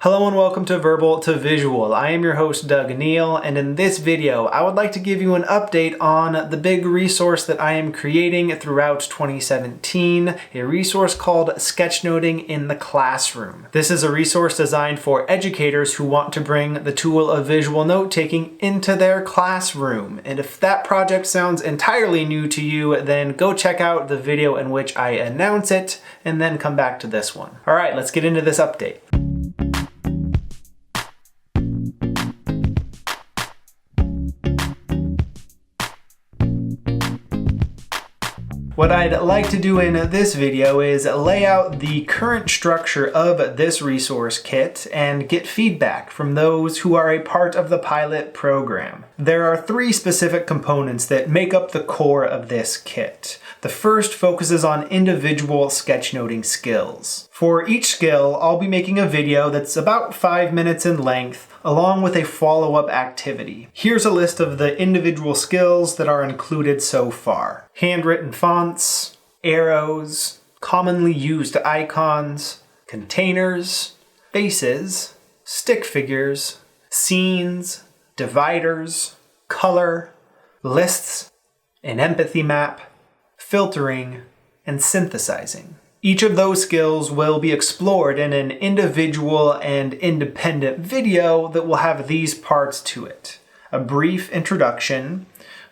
Hello and welcome to Verbal to Visual. I am your host Doug Neill, and in this video I would like to give you an update on the big resource that I am creating throughout 2017, a resource called Sketchnoting in the Classroom. This is a resource designed for educators who want to bring the tool of visual note-taking into their classroom. And if that project sounds entirely new to you, then go check out the video in which I announce it, and then come back to this one. All right, let's get into this update. What I'd like to do in this video is lay out the current structure of this resource kit and get feedback from those who are a part of the pilot program. There are three specific components that make up the core of this kit. The first focuses on individual sketchnoting skills. For each skill, I'll be making a video that's about 5 minutes in length, along with a follow-up activity. Here's a list of the individual skills that are included so far. Handwritten fonts, arrows, commonly used icons, containers, faces, stick figures, scenes, dividers, color, lists, an empathy map, filtering, and synthesizing. Each of those skills will be explored in an individual and independent video that will have these parts to it. A brief introduction,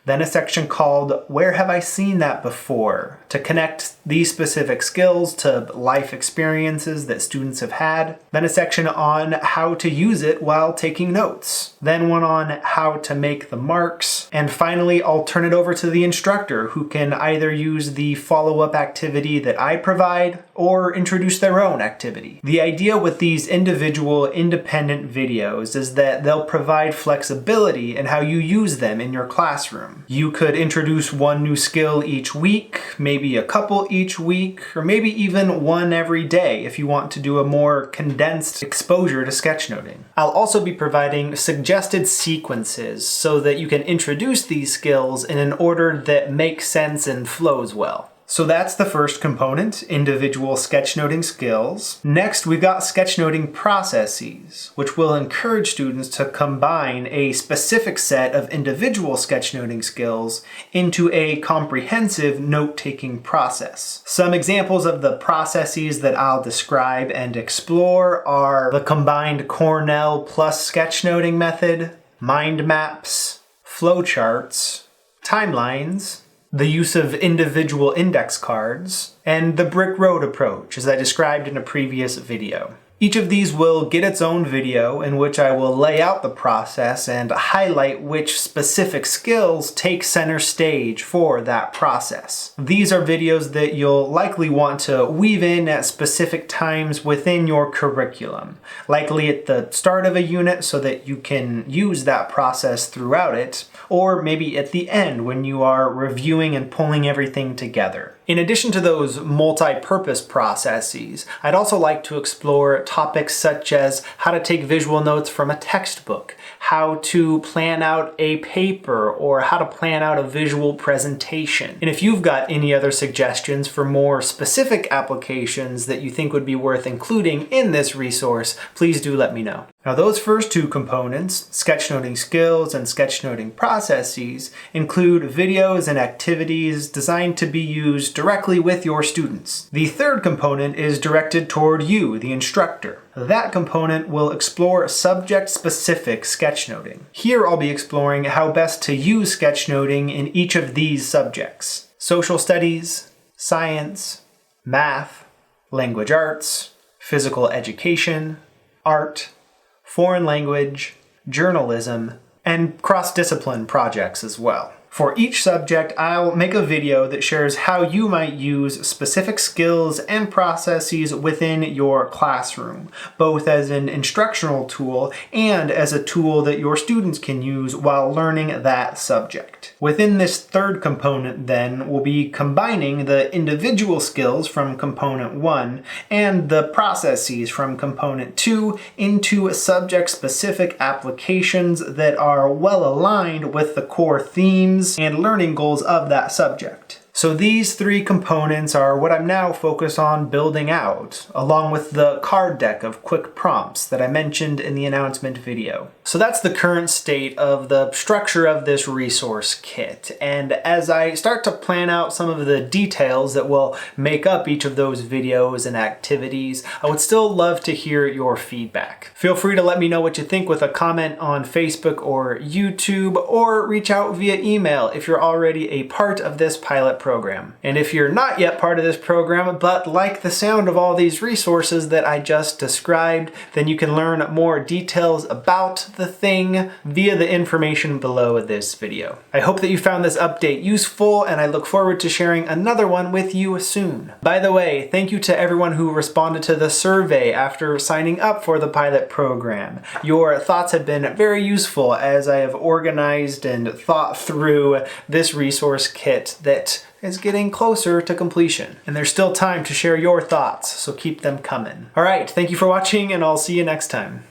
then a section called Where Have I Seen That Before? To connect these specific skills to life experiences that students have had. Then a section on how to use it while taking notes. Then one on how to make the marks. And finally, I'll turn it over to the instructor who can either use the follow-up activity that I provide or introduce their own activity. The idea with these individual independent videos is that they'll provide flexibility in how you use them in your classroom. You could introduce one new skill each week, maybe a couple each week, or maybe even one every day if you want to do a more condensed exposure to sketchnoting. I'll also be providing suggested sequences so that you can introduce these skills in an order that makes sense and flows well. So that's the first component, individual sketchnoting skills. Next, we've got sketchnoting processes, which will encourage students to combine a specific set of individual sketchnoting skills into a comprehensive note-taking process. Some examples of the processes that I'll describe and explore are the combined Cornell plus sketchnoting method, mind maps, flowcharts, timelines, the use of individual index cards, and the brick road approach, as I described in a previous video. Each of these will get its own video in which I will lay out the process and highlight which specific skills take center stage for that process. These are videos that you'll likely want to weave in at specific times within your curriculum, likely at the start of a unit so that you can use that process throughout it, or maybe at the end when you are reviewing and pulling everything together. In addition to those multi-purpose processes, I'd also like to explore topics such as how to take visual notes from a textbook, how to plan out a paper, or how to plan out a visual presentation. And if you've got any other suggestions for more specific applications that you think would be worth including in this resource, please do let me know. Now those first two components, sketchnoting skills and sketchnoting processes, include videos and activities designed to be used directly with your students. The third component is directed toward you, the instructor. That component will explore subject-specific sketchnoting. Here I'll be exploring how best to use sketchnoting in each of these subjects: social studies, science, math, language arts, physical education, art, foreign language, journalism, and cross-discipline projects as well. For each subject, I'll make a video that shares how you might use specific skills and processes within your classroom, both as an instructional tool and as a tool that your students can use while learning that subject. Within this third component, then, we'll be combining the individual skills from component 1 and the processes from component 2 into subject-specific applications that are well aligned with the core themes and learning goals of that subject. So these three components are what I'm now focused on building out, along with the card deck of quick prompts that I mentioned in the announcement video. So that's the current state of the structure of this resource kit. And as I start to plan out some of the details that will make up each of those videos and activities, I would still love to hear your feedback. Feel free to let me know what you think with a comment on Facebook or YouTube, or reach out via email if you're already a part of this pilot program. And if you're not yet part of this program, but like the sound of all these resources that I just described, then you can learn more details about the thing via the information below this video. I hope that you found this update useful, and I look forward to sharing another one with you soon. By the way, thank you to everyone who responded to the survey after signing up for the pilot program. Your thoughts have been very useful as I have organized and thought through this resource kit that is getting closer to completion. And there's still time to share your thoughts, so keep them coming. All right, thank you for watching, and I'll see you next time.